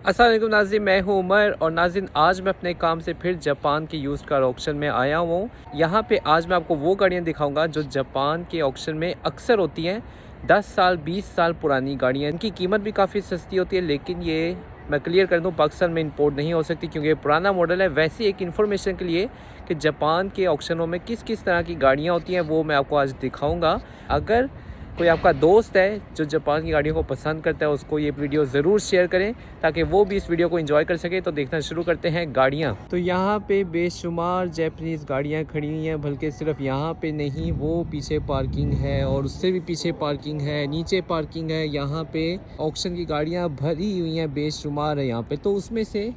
अस्सलाम वालेकुम नाज़रीन, मैं हूं उमर और नाज़रीन आज मैं अपने काम से फिर जापान के यूज़ कार ऑक्शन में आया हूं। यहाँ पे आज मैं आपको वो गाड़ियाँ दिखाऊंगा जो जापान के ऑक्शन में अक्सर होती हैं। 10 साल 20 साल पुरानी गाड़ियाँ, इनकी कीमत भी काफ़ी सस्ती होती है, लेकिन ये मैं क्लियर कर दूं पाकिस्तान में इंपोर्ट नहीं हो सकती क्योंकि ये पुराना मॉडल है। वैसे एक इन्फॉर्मेशन के लिए कि जापान के ऑक्शनों में किस किस तरह की गाड़ियाँ होती हैं वो मैं आपको आज दिखाऊँगा। अगर कोई आपका दोस्त है जो जापान की गाड़ियों को पसंद करता है उसको ये वीडियो ज़रूर शेयर करें ताकि वो भी इस वीडियो को एंजॉय कर सके। तो देखना शुरू करते हैं गाड़ियाँ। तो यहाँ पे बेशुमार जापानीज़ गाड़ियाँ खड़ी हुई हैं, बल्कि सिर्फ यहाँ पे नहीं, वो पीछे पार्किंग है और उससे भी पीछे पार्किंग है, नीचे पार्किंग है। यहाँ पे ऑक्शन की गाड़ियाँ भरी हुई हैं, बेशुमार है यहाँ पे। तो उसमें से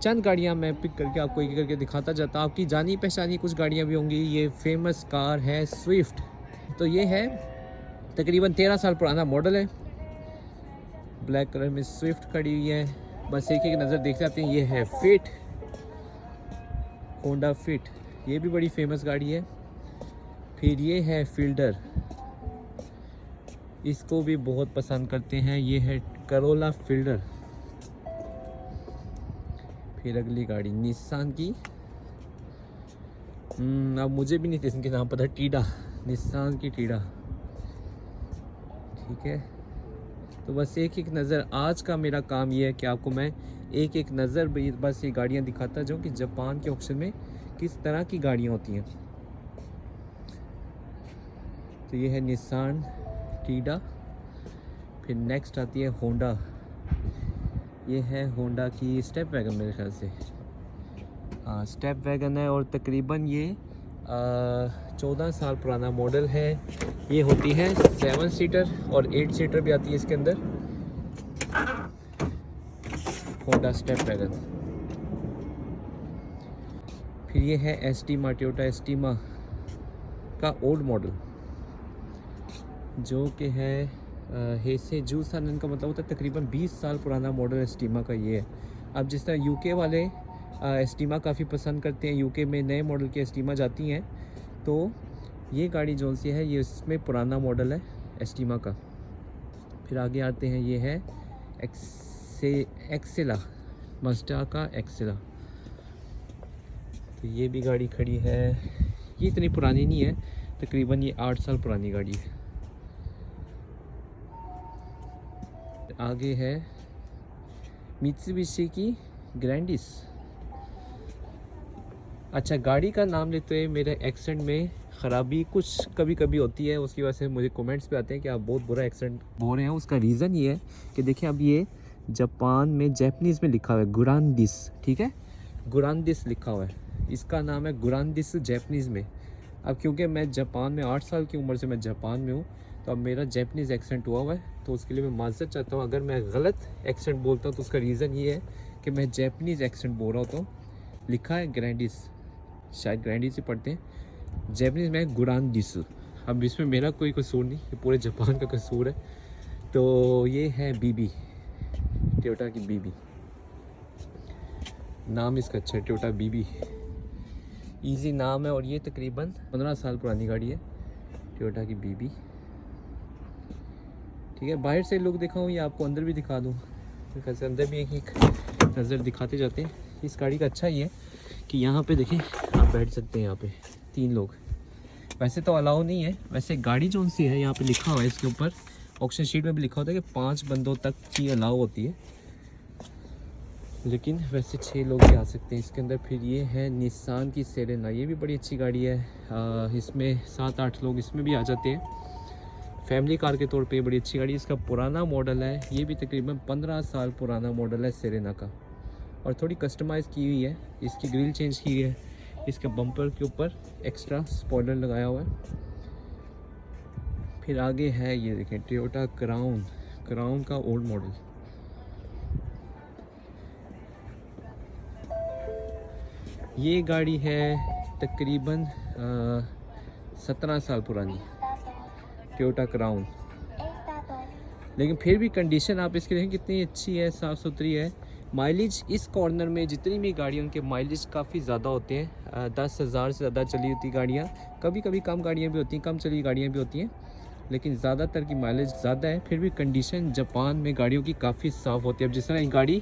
चंद गाड़ियाँ मैं पिक करके आपको एक करके दिखाता जाता हूँ। आपकी जानी पहचानी कुछ गाड़ियाँ भी होंगी। ये फेमस कार है स्विफ्ट। तो ये है तकरीबन 13 साल पुराना मॉडल है। ब्लैक कलर में स्विफ्ट खड़ी हुई है। बस एक एक नज़र देख जाते हैं। ये है फिट, होंडा फिट, ये भी बड़ी फेमस गाड़ी है। फिर ये है फील्डर, इसको भी बहुत पसंद करते हैं। ये है करोला फील्डर। फिर अगली गाड़ी निसान की, अब मुझे भी नहीं इनके नाम पता, टीडा, निसान की टीडा। ठीक है, तो बस एक एक नज़र, आज का मेरा काम ये है कि आपको मैं एक एक नज़र बस ये गाड़ियाँ दिखाता जाऊँ कि जापान के ऑक्शन में किस तरह की गाड़ियाँ होती हैं। तो ये है निसान टीडा। फिर नेक्स्ट आती है होंडा। ये है होंडा की स्टेप वैगन, मेरे ख्याल से हाँ स्टेप वैगन है और तकरीबन ये 14 साल पुराना मॉडल है। ये होती है 7 सीटर और 8 सीटर भी आती है इसके अंदर। Honda step wagon. फिर ये है एस्टीमा, टोयोटा एस्टीमा का ओल्ड मॉडल, जो कि है हेसे जूसान, इनका मतलब होता है तकरीबन 20 साल पुराना मॉडल एस्टीमा का ये है। अब जिस तरह यूके वाले एस्टीमा काफ़ी पसंद करते हैं, यूके में नए मॉडल की एस्टीमा जाती हैं, तो ये गाड़ी जो सी है ये इसमें पुराना मॉडल है एस्टीमा का। फिर आगे आते हैं, ये है एक्सेला, मज़दा का एक्सेला। तो ये भी गाड़ी खड़ी है। ये इतनी पुरानी नहीं है, तकरीबन ये 8 साल पुरानी गाड़ी है। आगे है मित्सुबिशी की ग्रैंडिस। अच्छा, गाड़ी का नाम लेते हुए मेरे एक्सेंट में ख़राबी कुछ कभी कभी होती है, उसकी वजह से मुझे कमेंट्स पे आते हैं कि आप बहुत बुरा एक्सेंट बोल रहे हैं। उसका रीज़न ये है कि देखिए, अब ये जापान में जैपनीज़ में लिखा हुआ है गुरांडिस, ठीक है, गुरांडिस लिखा हुआ है, इसका नाम है गुरांडिस जैपनीज़ में। अब क्योंकि मैं जापान में 8 साल की उम्र से मैं जापान में हूँ, तो अब मेरा जैपनीज़ एक्सेंट हुआ है, तो उसके लिए मैं माज़रत चाहता हूँ अगर मैं गलत एक्सेंट बोलता हूँ। तो उसका रीज़न ये है कि मैं जैपनीज़ एक्सेंट बोल रहा होता हूँ। लिखा है ग्रैंडिस, शायद ग्रैंडिस ही पढ़ते हैं, जैपनीज़ में गुरांडिस। अब इसमें मेरा कोई कसूर नहीं, ये पूरे जापान का कसूर है। तो ये है बीबी, टोयोटा की बीबी, नाम इसका अच्छा है, टोयोटा बीबी, इजी नाम है। और ये तकरीबन 15 साल पुरानी गाड़ी है, टोयोटा की बीबी। ठीक है, बाहर से लुक दिखाऊँ या आपको अंदर भी दिखा दूँ? वैसे अंदर भी एक नज़र दिखाते जाते हैं। इस गाड़ी का अच्छा ये है कि यहाँ पे देखें, आप बैठ सकते हैं यहाँ पे 3 लोग। वैसे तो अलाउ नहीं है, वैसे गाड़ी जो सी है यहाँ पे लिखा हुआ है, इसके ऊपर ऑक्शन शीट में भी लिखा होता है कि 5 बंदों तक की अलाउ होती है, लेकिन वैसे 6 लोग भी आ सकते हैं इसके अंदर। फिर ये है निसान की सेरेना, ये भी बड़ी अच्छी गाड़ी है। इसमें 7-8 लोग इसमें भी आ जाते हैं, फैमिली कार के तौर पे बड़ी अच्छी गाड़ी। इसका पुराना मॉडल है, ये भी तकरीबन 15 साल पुराना मॉडल है सेरेना का, और थोड़ी कस्टमाइज़ की हुई है। इसकी ग्रिल चेंज की है, इसके बम्पर के ऊपर एक्स्ट्रा स्पॉइलर लगाया हुआ है। फिर आगे है, ये देखें, टोयोटा क्राउन, क्राउन का ओल्ड मॉडल। ये गाड़ी है तकरीबन 17 साल पुरानी, टोयोटा क्राउन, लेकिन फिर भी कंडीशन आप इसकी देखें कितनी अच्छी है, साफ़ सुथरी है। माइलेज इस कॉर्नर में जितनी भी गाड़ियाँ, उनके माइलेज काफ़ी ज़्यादा होते हैं। 10,000 से ज़्यादा चली होती गाड़ियाँ, कभी कभी कम गाड़ियाँ भी होती हैं, कम चली गाड़ियाँ भी होती हैं, लेकिन ज़्यादातर की माइलेज ज़्यादा है। फिर भी कंडीशन जापान में गाड़ियों की काफ़ी साफ़ होती है। अब जिस तरह गाड़ी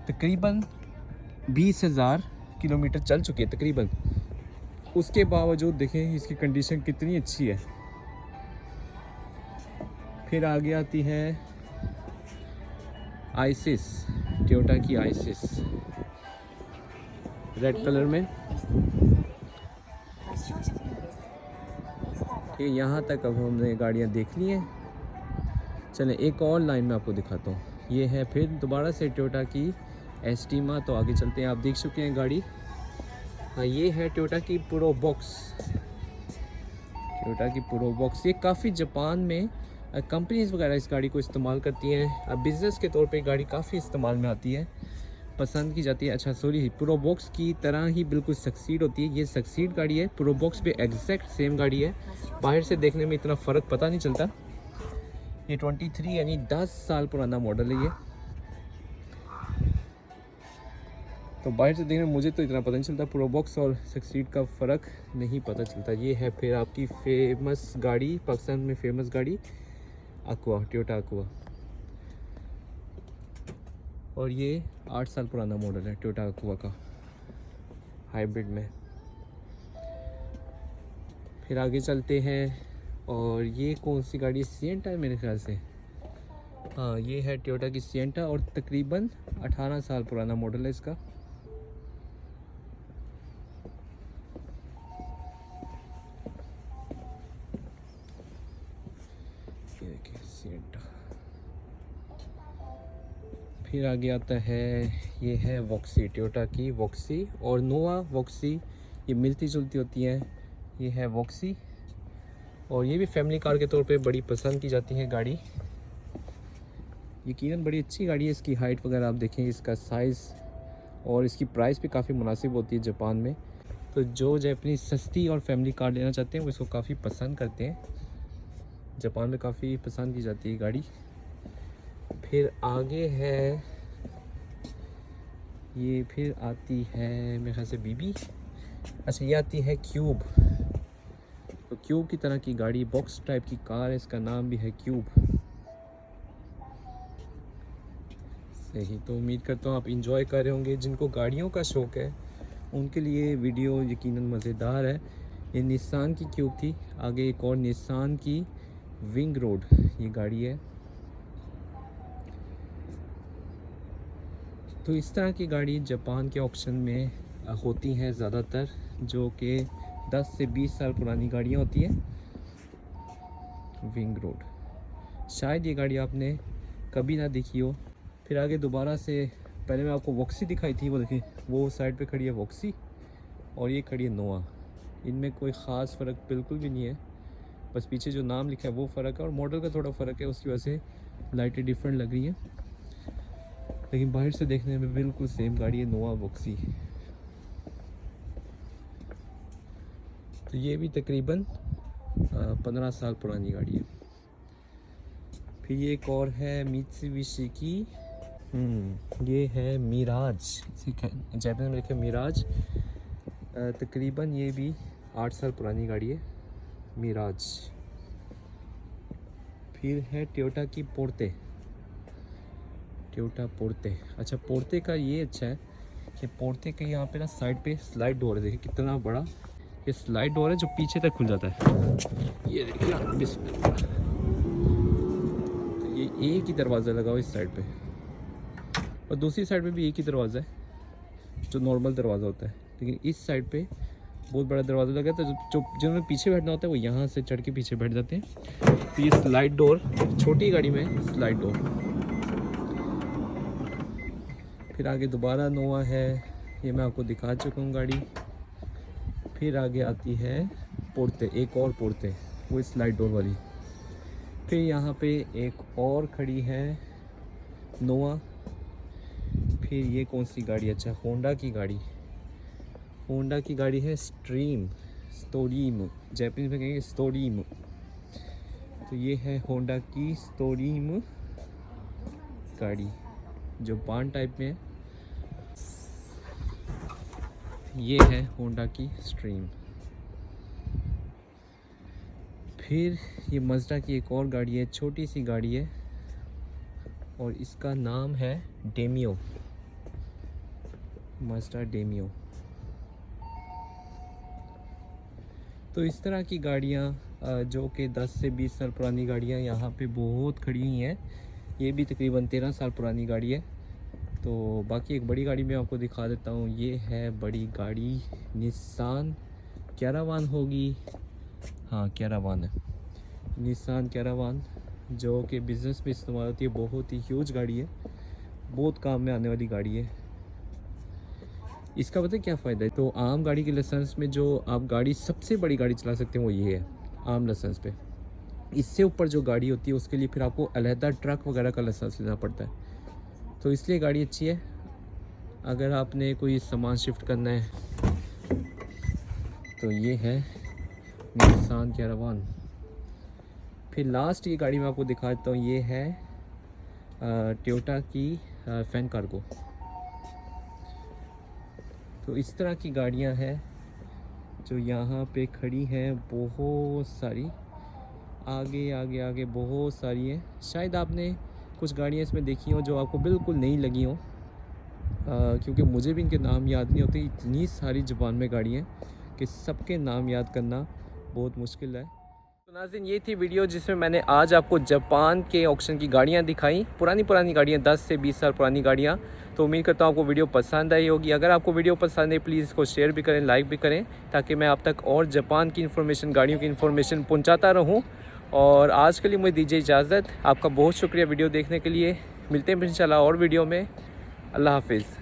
तकरीबन 20,000 किलोमीटर चल चुकी है तकरीबन। उसके बावजूद देखें इसकी कंडीशन कितनी अच्छी है। फिर आगे आती है आइसिस, टोयोटा की आइसिस रेड कलर में। ठीक है, यहाँ तक अब हमने गाड़ियाँ देख ली हैं। चलें एक और लाइन में आपको दिखाता हूँ। ये है फिर दोबारा से टोयोटा की एस्टीमा। तो आगे चलते हैं, आप देख चुके हैं गाड़ी। हाँ, ये है टोयोटा की प्रोबॉक्स। टोयोटा की प्रोबॉक्स ये काफ़ी जापान में कंपनीज़ वगैरह इस गाड़ी को इस्तेमाल करती हैं। बिज़नेस के तौर पे गाड़ी काफ़ी इस्तेमाल में आती है, पसंद की जाती है। अच्छा सॉरी, प्रोबॉक्स की तरह ही बिल्कुल सक्सीड होती है। ये सक्सीड गाड़ी है, प्रोबॉक्स पे एग्जैक्ट सेम गाड़ी है। बाहर से देखने में इतना फ़र्क पता नहीं चलता। ये 23 यानी 10 साल पुराना मॉडल है ये। तो बाहर से देखने में मुझे तो इतना पता नहीं चलता, प्रोबॉक्स और सक्सीड का फ़र्क नहीं पता चलता। ये है फिर आपकी फेमस गाड़ी, पाकिस्तान में फेमस गाड़ी अक्वा, टोयोटा अक्वा। और ये 8 साल पुराना मॉडल है टोयोटा अक्वा का, हाइब्रिड में। फिर आगे चलते हैं, और ये कौन सी गाड़ी, सिएंटा है मेरे ख्याल से। हाँ, ये है टोयोटा की सिएंटा और तकरीबन 18 साल पुराना मॉडल है इसका। ये देखिए सिएंटा। फिर आगे आता है, ये है वॉक्सी, टोयोटा की वॉक्सी और नोवा वॉक्सी, ये मिलती जुलती होती हैं। ये है वॉक्सी और ये भी फैमिली कार के तौर पे बड़ी पसंद की जाती है गाड़ी। यकीनन बड़ी अच्छी गाड़ी है। इसकी हाइट वगैरह आप देखें, इसका साइज़ और इसकी प्राइस भी काफ़ी मुनासिब होती है जापान में। तो जो जापानीज़ सस्ती और फैमिली कार लेना चाहते हैं वो इसको काफ़ी पसंद करते हैं। जापान में काफ़ी पसंद की जाती है गाड़ी। फिर आगे है, ये फिर आती है मेरे ख्याल से बीबी। अच्छा, ये आती है क्यूब। तो क्यूब की तरह की गाड़ी, बॉक्स टाइप की कार है, इसका नाम भी है क्यूब। सही, तो उम्मीद करता हूँ आप इंजॉय कर रहे होंगे। जिनको गाड़ियों का शौक़ है उनके लिए वीडियो यकीनन मज़ेदार है। ये निसान की क्यूब थी। आगे एक और निसान की विंग रोड ये गाड़ी है। तो इस तरह की गाड़ी जापान के ऑक्शन में होती हैं ज़्यादातर, जो कि 10 से 20 साल पुरानी गाड़ियाँ होती हैं। विंग रोड, शायद ये गाड़ी आपने कभी ना देखी हो। फिर आगे दोबारा से, पहले मैं आपको वॉक्सी दिखाई थी, वो देखिए वो साइड पे खड़ी है वॉक्सी और ये खड़ी है नोआ। इनमें कोई ख़ास फ़र्क बिल्कुल भी नहीं है, बस पीछे जो नाम लिखा है वो फ़र्क है और मॉडल का थोड़ा फ़र्क है, उसकी वजह से लाइटें डिफरेंट लग रही हैं। लेकिन बाहर से देखने में बिल्कुल सेम गाड़ी है, नोआ वॉक्सी। तो ये भी तकरीबन 15 साल पुरानी गाड़ी है। फिर ये एक और है मित्सुबिशी की, ये है मिराज, जापान में लिखा है मिराज। तकरीबन ये भी 8 साल पुरानी गाड़ी है, मिराज। फिर है टोयोटा की पोर्ते, टोयोटा पोर्ते। अच्छा, पोर्ते का ये अच्छा है कि पोर्ते के यहाँ पे ना साइड पे स्लाइड डोर है। देखिए कितना बड़ा ये स्लाइड डोर है जो पीछे तक खुल जाता है। ये देखिए ना, बिस्मिल्लाह। तो ये एक ही दरवाज़ा लगा हुआ इस साइड पे और दूसरी साइड पे भी एक ही दरवाज़ा है जो नॉर्मल दरवाज़ा होता है, लेकिन इस साइड पे बहुत बड़ा दरवाज़ा लगा है। तो जो जिन्होंने पीछे बैठना होता है वो यहाँ से चढ़ के पीछे बैठ जाते हैं। तो ये स्लाइड डोर, छोटी गाड़ी में स्लाइड डोर। फिर आगे दोबारा नोवा है, ये मैं आपको दिखा चुका हूँ गाड़ी। फिर आगे आती है पोर्ते, एक और पोर्ते, वो स्लाइड डोर वाली। फिर यहाँ पे एक और खड़ी है नोवा। फिर ये कौन सी गाड़ी, अच्छा होंडा की गाड़ी, होंडा की गाड़ी है स्ट्रीम, स्टोरीम, जापानीज में कहेंगे स्टोरीम। तो ये है होंडा की स्टोरीम गाड़ी जो बान टाइप में है। ये है होंडा की स्ट्रीम। फिर ये मज़दा की एक और गाड़ी है, छोटी सी गाड़ी है और इसका नाम है डेमियो। माज़दा डेमियो। तो इस तरह की गाड़ियाँ जो कि 10 से 20 साल पुरानी गाड़ियाँ यहाँ पे बहुत खड़ी हुई हैं। ये भी तकरीबन 13 साल पुरानी गाड़ी है। तो बाकी एक बड़ी गाड़ी मैं आपको दिखा देता हूँ। ये है बड़ी गाड़ी, निसान कैरावान होगी। हाँ, कैरावान है, निसान कैरावान, जो कि बिज़नेस में इस्तेमाल होती है। बहुत ही ह्यूज गाड़ी है, बहुत काम में आने वाली गाड़ी है। इसका पता है क्या फ़ायदा है? तो आम गाड़ी के लाइसेंस में जो आप गाड़ी सबसे बड़ी गाड़ी चला सकते हैं वो ये है आम लाइसेंस पे। इससे ऊपर जो गाड़ी होती है उसके लिए फिर आपको अलहदा ट्रक वगैरह का लाइसेंस लेना पड़ता है। तो इसलिए गाड़ी अच्छी है अगर आपने कोई सामान शिफ्ट करना है। तो ये है निसान कैरावान। फिर लास्ट ये गाड़ी मैं आपको दिखा देता हूँ। ये है टोयोटा की फैन कार्गो। तो इस तरह की गाड़ियाँ हैं जो यहाँ पे खड़ी हैं, बहुत सारी, आगे आगे आगे बहुत सारी हैं। शायद आपने कुछ गाड़ियाँ इसमें देखी हों जो आपको बिल्कुल नहीं लगी हों, क्योंकि मुझे भी इनके नाम याद नहीं होते। इतनी सारी ज़ुबान में गाड़ियाँ कि सबके नाम याद करना बहुत मुश्किल है। तो नाज़रीन, ये थी वीडियो जिसमें मैंने आज आपको जापान के ऑक्शन की गाड़ियाँ दिखाई। पुरानी गाड़ियाँ, 10 से 20 साल पुरानी गाड़ियाँ। तो उम्मीद करता हूँ आपको वीडियो पसंद आई होगी। अगर आपको वीडियो पसंद है प्लीज़ इसको शेयर भी करें, लाइक भी करें, ताकि मैं आप तक और जापान की इन्फॉर्मेशन, गाड़ियों की इन्फॉर्मेशन पहुँचाता रहूँ। और आज के लिए मुझे दीजिए इजाज़त। आपका बहुत शुक्रिया वीडियो देखने के लिए। मिलते हैं इंशाल्लाह और वीडियो में। अल्लाह हाफिज़।